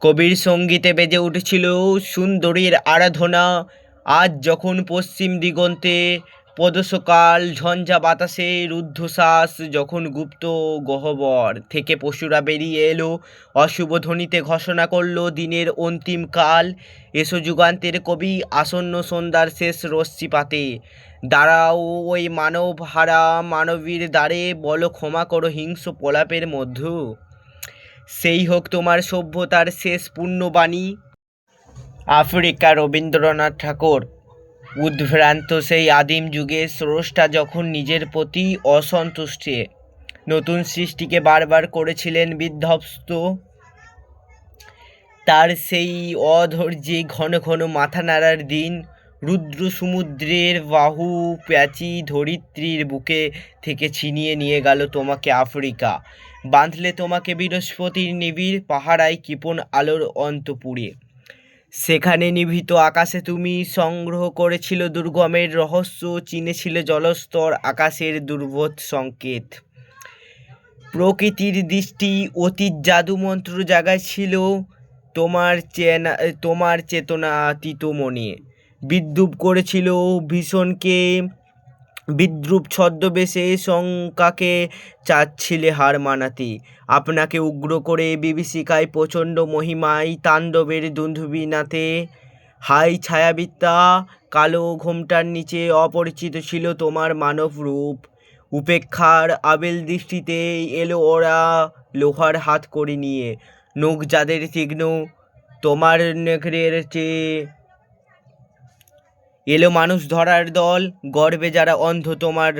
কবির সঙ্গীতে বেজে উঠেছিল সুন্দরীর আরাধনা। আজ যখন পশ্চিম দিগন্তে পদসকাল, ঝঞ্ঝা বাতাসে রুদ্ধশ্বাস, যখন গুপ্ত গহ্বর থেকে পশুরা বেরিয়ে এলো, অশুভ ধ্বনিতে ঘোষণা করলো দিনের অন্তিম কাল। এসো যুগান্তের কবি, আসন্ন সন্ধ্যার শেষ রশ্মিপাতে দাঁড়াও ওই মানব হারা মানবীর দ্বারে, বলো ক্ষমা করো হিংস্র প্রলাপের মধ্যে। সেই হোক তোমার সভ্যতার শেষ পূর্ণবাণী। আফ্রিকা, রবীন্দ্রনাথ ঠাকুর। উদ্ভ্রান্ত সেই আদিম যুগে স্রষ্টা যখন নিজের প্রতি অসন্তুষ্টে নতুন সৃষ্টিকে বারবার করেছিলেন বিধ্বস্ত, তার সেই অধৈর্যে ঘন ঘন মাথা নাড়ার দিন, রুদ্র সমুদ্রের বাহু প্যাঁচি ধরিত্রীর বুকে থেকে ছিনিয়ে নিয়ে গেল তোমাকে আফ্রিকা। বাঁধলে তোমাকে বৃহস্পতির নিবিড় পাহারায় কৃপণ আলোর অন্তপুরে। সেখানে নিভৃত আকাশে তুমি সংগ্রহ করেছিল দুর্গমের রহস্য, চিনেছিলে জলস্তর আকাশের দুর্বোধ সংকেত। প্রকৃতির দৃষ্টি অতীত জাদুমন্ত্র জাগাইছিল তোমার চেতনাতীত মনে। বিদ্রুপ করেছিল ভীষণকে, বিদ্রুপ ছদ্মবেশে শঙ্কাকে চাচ্ছিলে হার মানাতে। আপনাকে উগ্র করে বিভীষিকায় প্রচণ্ড মহিমায় তাণ্ডবের দুন্দুভিনাতে। হাই ছায়াবিদ্যা, কালো ঘোমটার নিচে অপরিচিত ছিল তোমার মানব রূপ। উপেক্ষার আবেল দৃষ্টিতে এলো ওরা লোহার হাত করে নিয়ে, নখ যাদের তীক্ষ্ণ তোমার নেকড়ের চেয়ে। এলো মানুষ ধরার দল, গর্বে যারা অন্ধ তোমার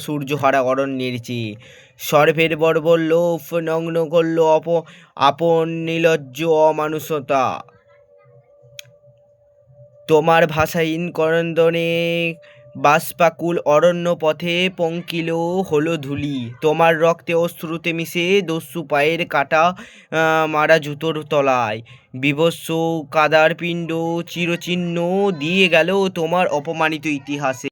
সূর্যহারা অরণ্যের চেয়ে। সর্বের বর্বর লোভ নগ্ন করল আপন নির্লজ্জ অমানুষতা। তোমার ভাষাহীন করন্দনে বাষ্পাকুল অরণ্য পথে পঙ্কিল হলো ধূলি। তোমার রক্তে অশ্রুতে মিশে দস্যু পায়ের কাটা মারা জুতোর তলায় বিভৎস কাদার পিণ্ড চিরচিহ্ন দিয়ে গেল তোমার অপমানিত ইতিহাসে।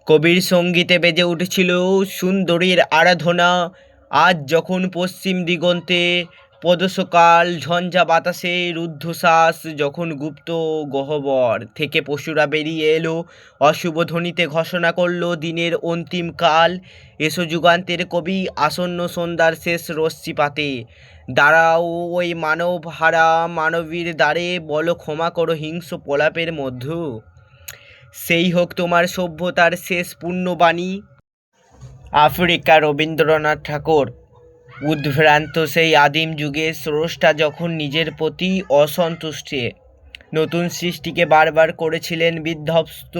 কবির সঙ্গীতে বেজে উঠেছিল সুন্দরীর আরাধনা। আজ যখন পশ্চিম দিগন্তে পদসকাল, ঝঞ্ঝা বাতাসে রুদ্ধশ্বাস, যখন গুপ্ত গহ্বর থেকে পশুরা বেরিয়ে এলো, অশুভ ধ্বনিতে ঘোষণা করলো দিনের অন্তিম কাল। এসো যুগান্তের কবি, আসন্ন সন্ধ্যার শেষ রশ্মিপাতে দাঁড়াও ওই মানব হারা মানবীর দ্বারে, বলো ক্ষমা করো হিংস্র প্রলাপের মধ্যে। সেই হোক তোমার সভ্যতার শেষ পূর্ণবাণী। আফ্রিকা, রবীন্দ্রনাথ ঠাকুর। উদ্ভ্রান্ত সেই আদিম যুগে স্রষ্টা যখন নিজের প্রতি অসন্তুষ্টে নতুন সৃষ্টিকে বারবার করেছিলেন বিধ্বস্ত,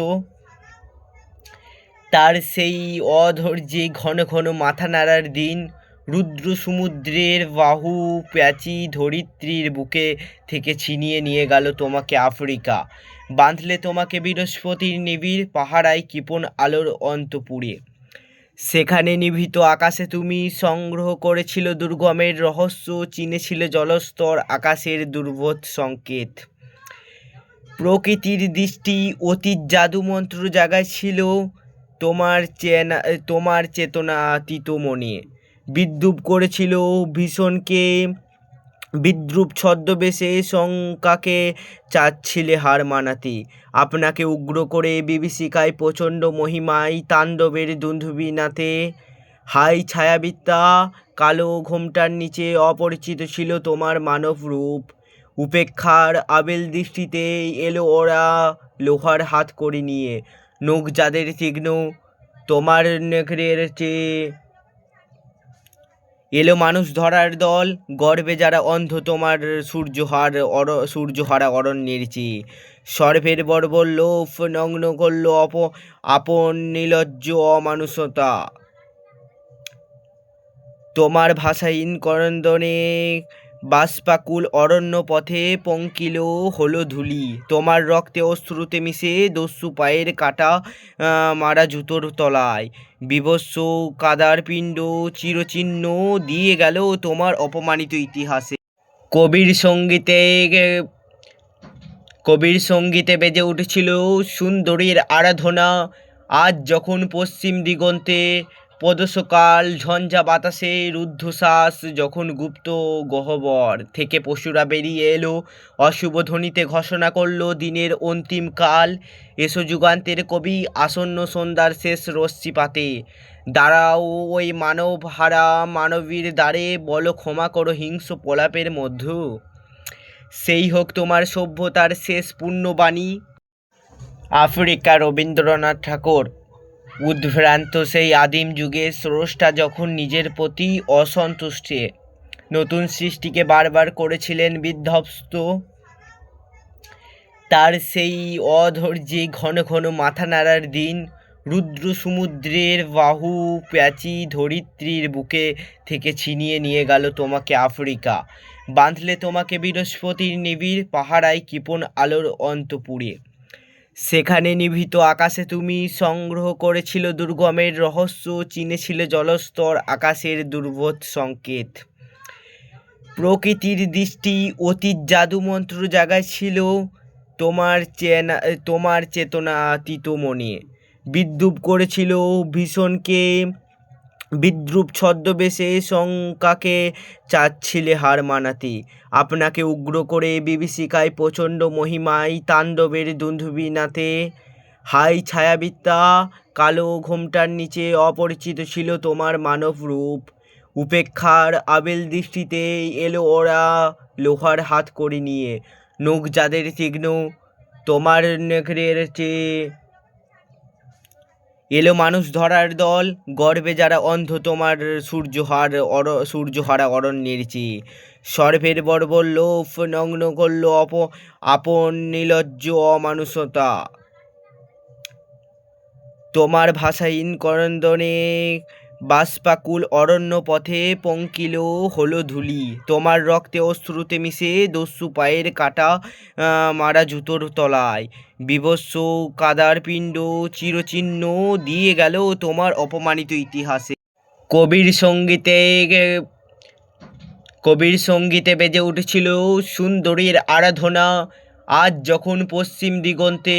তার সেই অধৈর্যে ঘন ঘন মাথা নাড়ার দিন, রুদ্র সমুদ্রের বাহু প্যাঁচি ধরিত্রীর বুকে থেকে ছিনিয়ে নিয়ে গেল তোমাকে আফ্রিকা। বাঁধলে তোমাকে বৃহস্পতির নিবিড় পাহারায় কৃপণ আলোর অন্তপুরে। সেখানে নিভৃত আকাশে তুমি সংগ্রহ করেছিল দুর্গমের রহস্য, চিনেছিলে জলস্তর আকাশের দুর্বোধ সংকেত। প্রকৃতির দৃষ্টি অতীত জাদুমন্ত্র জাগাইছিল তোমার চেতনাতীত মনে। বিদ্রুপ করেছিল ভীষণকে, বিদ্রুপ ছদ্মবেশে শঙ্কাকে চাচ্ছিলে হার মানাতে। আপনাকে উগ্র করে বিভীষিকায় প্রচণ্ড মহিমায় তাণ্ডবের দুন্দুভিনাতে। হাই ছায়াবিদ্যা, কালো ঘোমটার নিচে অপরিচিত ছিল তোমার মানব রূপ। উপেক্ষার আবেল দৃষ্টিতে এলো ওরা লোহার হাত করে নিয়ে, নখ যাদের তীক্ষ্ণ তোমার নেকড়ের চেয়ে। এলো মানুষ ধরার দল, গর্বে যারা অন্ধ তোমার সূর্যহারা অরণ্যের চেয়ে। সর্বের বর্বর লোভ নগ্ন করল আপন নির্লজ্জ অমানুষতা। তোমার ভাষাহীন করন্দনে বাষ্পাকুল অরণ্য পথে পঙ্কিল হলো ধূলি। তোমার রক্তে অশ্রুতে মিশে দস্যু পায়ের কাটা মারা জুতোর তলায় বিভৎস কাদার পিণ্ড চিরচিহ্ন দিয়ে গেল তোমার অপমানিত ইতিহাসে। কবির সঙ্গীতে বেজে উঠেছিল সুন্দরীর আরাধনা। আজ যখন পশ্চিম দিগন্তে পদসকাল ঝঞ্ঝা বাতাসে রুদ্ধশ্বাস যখন গুপ্ত গহ্বর থেকে পশুরা বেরিয়ে এলো, অশুভ ধ্বনিতে ঘোষণা করলো দিনের অন্তিম কাল। এসো যুগান্তের কবি, আসন্ন সন্ধ্যার শেষ রশ্মিপাতে দাঁড়াও ওই মানব হারা মানবীর দ্বারে, বলো ক্ষমা করো হিংস্র প্রলাপের মধ্য, সেই হোক তোমার সভ্যতার শেষ পুণ্যবাণী। আফ্রিকা, রবীন্দ্রনাথ ঠাকুর। উদ্ভ্রান্ত সেই আদিম যুগে স্রষ্টা যখন নিজের প্রতি অসন্তুষ্টে নতুন সৃষ্টিকে বারবার করেছিলেন বিধ্বস্ত, তার সেই অধৈর্যে ঘন ঘন মাথা নাড়ার দিন রুদ্র সমুদ্রের বাহু প্যাঁচি ধরিত্রীর বুকে থেকে ছিনিয়ে নিয়ে গেল তোমাকে আফ্রিকা। বাঁধলে তোমাকে বৃহস্পতির নিবিড় পাহারায় কৃপণ আলোর অন্তপুরে। সেখানে নিভৃত আকাশে তুমি সংগ্রহ করেছিল দুর্গমের রহস্য, চিনেছিলে জলস্তর আকাশের দুর্বোধ সংকেত। প্রকৃতির দৃষ্টি অতীত জাদুমন্ত্র জাগাইছিল তোমার চেতনাতীত মনে। বিদ্রুপ করেছিল ভীষণকে, বিদ্রুপ ছদ্মবেশে শঙ্কাকে চাচ্ছিলে হার মানাতে। আপনাকে উগ্র করে বিভীষিকায় প্রচণ্ড মহিমায় তাণ্ডবের দুন্দুভিনাতে। হাই ছায়াবিদ্যা, কালো ঘোমটার নিচে অপরিচিত ছিল তোমার মানব রূপ। উপেক্ষার আবেল দৃষ্টিতে এলো ওরা লোহার হাত করে নিয়ে, নখ যাদের তীক্ষ্ণ তোমার নেকড়ের চেয়ে। এলো মানুষ ধরার দল, গর্বে যারা অন্ধ তোমার সূর্যহারা অরণ্যের চেয়ে। সর্বের বর্বর লোভ নগ্ন করল আপন নির্লজ্জ অমানুষতা। তোমার ভাষাহীন করন্দনে বাষ্পাকুল অরণ্য পথে পঙ্কিল হলো ধূলি। তোমার রক্তে অশ্রুতে মিশে দস্যু পায়ের কাটা মারা জুতোর তলায় বিভৎস কাদার পিণ্ড চিরচিহ্ন দিয়ে গেল তোমার অপমানিত ইতিহাসে। কবির সঙ্গীতে বেজে উঠেছিল সুন্দরীর আরাধনা। আজ যখন পশ্চিম দিগন্তে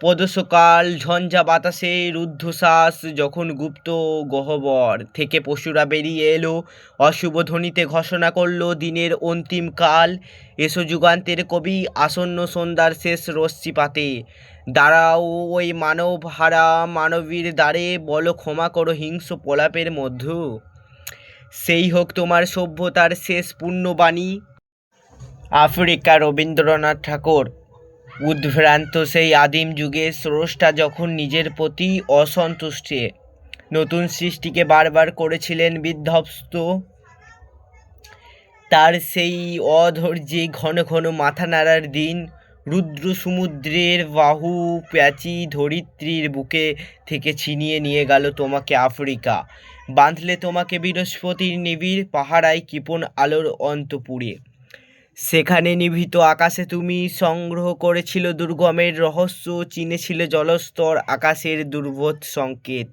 পদসকাল ঝঞ্ঝা বাতাসে রুদ্ধশ্বাস যখন গুপ্ত গহ্বর থেকে পশুরা বেরিয়ে এলো, অশুভ ধ্বনিতে ঘোষণা করলো দিনের অন্তিম কাল। এসো যুগান্তের কবি, আসন্ন সন্ধ্যার শেষ রশ্মিপাতে দাঁড়াও ওই মানব হারা মানবীর দ্বারে, বলো ক্ষমা করো হিংস্র প্রলাপের মধ্য, সেই হোক তোমার সভ্যতার শেষ পুণ্যবাণী। আফ্রিকা, রবীন্দ্রনাথ ঠাকুর। উদ্ভ্রান্ত সেই আদিম যুগে স্রষ্টা যখন নিজের প্রতি অসন্তুষ্টে নতুন সৃষ্টিকে বারবার করেছিলেন বিধ্বস্ত, তার সেই অধৈর্যে ঘন ঘন মাথা নাড়ার দিন রুদ্র সমুদ্রের বাহু প্যাঁচি ধরিত্রীর বুকে থেকে ছিনিয়ে নিয়ে গেল তোমাকে আফ্রিকা। বাঁধলে তোমাকে বৃহস্পতির নিবিড় পাহারায় কৃপণ আলোর অন্তপুরে। সেখানে নিভৃত আকাশে তুমি সংগ্রহ করেছিল দুর্গমের রহস্য, চিনেছিলে জলস্তর আকাশের দুর্বোধ সংকেত।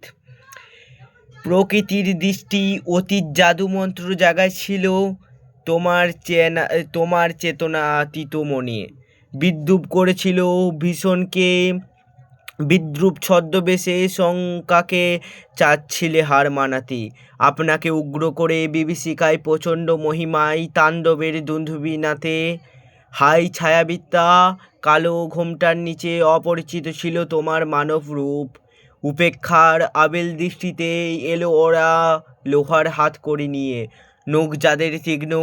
প্রকৃতির দৃষ্টি অতীত জাদুমন্ত্র জাগাইছিল তোমার চেতনাতীত মনে। বিদ্রুপ করেছিল ভীষণকে, বিদ্রুপ ছদ্মবেশে শঙ্কাকে চাচ্ছিলে হার মানাতে। আপনাকে উগ্র করে বিভীষিকায় প্রচণ্ড মহিমায় তাণ্ডবের দুন্দুভিনাতে। হাই ছায়াবিদ্যা, কালো ঘোমটার নিচে অপরিচিত ছিল তোমার মানব রূপ। উপেক্ষার আবেল দৃষ্টিতে এলো ওরা লোহার হাত করে নিয়ে, নখ যাদের তীক্ষ্ণ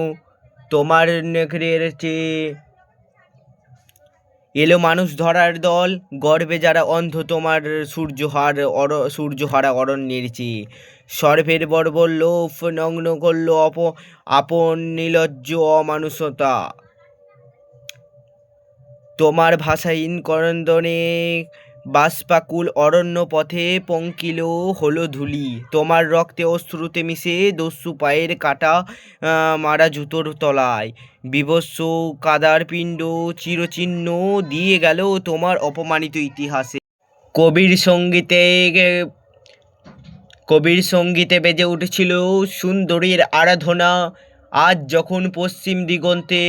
তোমার নেকড়ের চেয়ে। এলো মানুষ ধরার দল, গর্বে যারা অন্ধ তোমার সূর্যহারা অরণ্যের চেয়ে। সর্বের বর্বর লোভ নগ্ন করল আপন নির্লজ্জ অমানুষতা। তোমার ভাষাহীন করন্দনে বাষ্পাকুল অরণ্য পথে পঙ্কিল হলো ধূলি। তোমার রক্তে অশ্রুতে মিশে দস্যু পায়ের কাটা মারা জুতোর তলায় বিভৎস কাদার পিণ্ড চিরচিহ্ন দিয়ে গেল তোমার অপমানিত ইতিহাসে। কবির সঙ্গীতে বেজে উঠেছিল সুন্দরীর আরাধনা। আজ যখন পশ্চিম দিগন্তে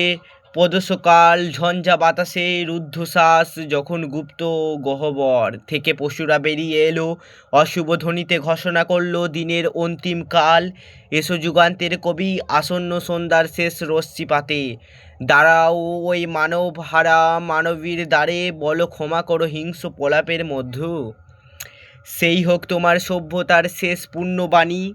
পদসকাল ঝঞ্ঝা বাতাসে রুদ্ধশ্বাস, যখন গুপ্ত গহ্বর থেকে পশুরা বেরিয়ে এলো, অশুভ ধ্বনিতে ঘোষণা করলো দিনের অন্তিম কাল। এসো যুগান্তের কবি, আসন্ন সন্ধ্যার শেষ রশ্মিপাতে দাঁড়াও ওই মানব হারা মানবীর দ্বারে, বলো ক্ষমা করো হিংস্র প্রলাপের মধ্য, সেই হোক তোমার সভ্যতার শেষ পূর্ণবাণী।